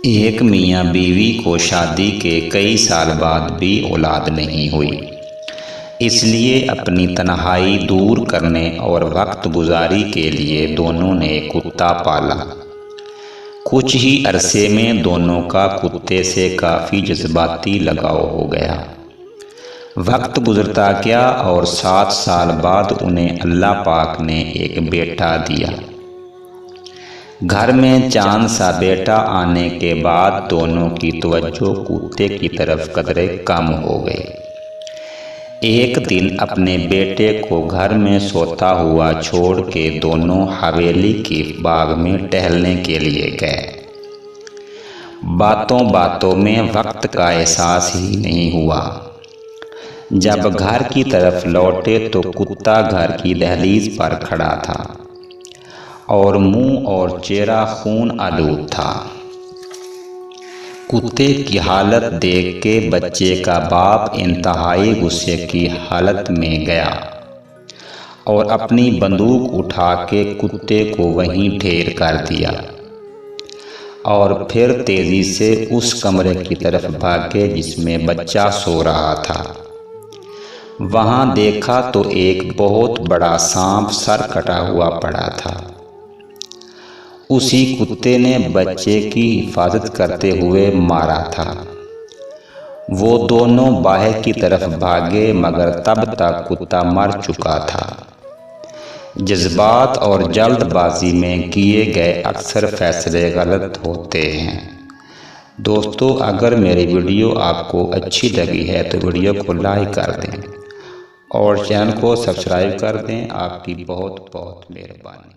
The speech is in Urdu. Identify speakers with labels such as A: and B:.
A: ایک میاں بیوی کو شادی کے کئی سال بعد بھی اولاد نہیں ہوئی، اس لیے اپنی تنہائی دور کرنے اور وقت گزاری کے لیے دونوں نے کتا پالا۔ کچھ ہی عرصے میں دونوں کا کتے سے کافی جذباتی لگاؤ ہو گیا۔ وقت گزرتا گیا اور 7 سال بعد انہیں اللہ پاک نے ایک بیٹا دیا۔ گھر میں چاند سا بیٹا آنے کے بعد دونوں کی توجہ کتے کی طرف قدرے کم ہو گئی۔ ایک دن اپنے بیٹے کو گھر میں سوتا ہوا چھوڑ کے دونوں حویلی کے باغ میں ٹہلنے کے لیے گئے۔ باتوں باتوں میں وقت کا احساس ہی نہیں ہوا۔ جب گھر کی طرف لوٹے تو کتا گھر کی دہلیز پر کھڑا تھا اور منہ اور چہرہ خون آلود تھا۔ کتے کی حالت دیکھ کے بچے کا باپ انتہائی غصے کی حالت میں گیا اور اپنی بندوق اٹھا کے کتے کو وہیں ڈھیر کر دیا اور پھر تیزی سے اس کمرے کی طرف بھاگے جس میں بچہ سو رہا تھا۔ وہاں دیکھا تو ایک بہت بڑا سانپ سر کٹا ہوا پڑا تھا۔ اسی کتے نے بچے کی حفاظت کرتے ہوئے مارا تھا۔ وہ دونوں باہر کی طرف بھاگے مگر تب تک کتا مر چکا تھا۔ جذبات اور جلد بازی میں کیے گئے اکثر فیصلے غلط ہوتے ہیں۔ دوستو، اگر میری ویڈیو آپ کو اچھی لگی ہے تو ویڈیو کو لائک کر دیں اور چینل کو سبسکرائب کر دیں۔ آپ کی بہت بہت مہربانی۔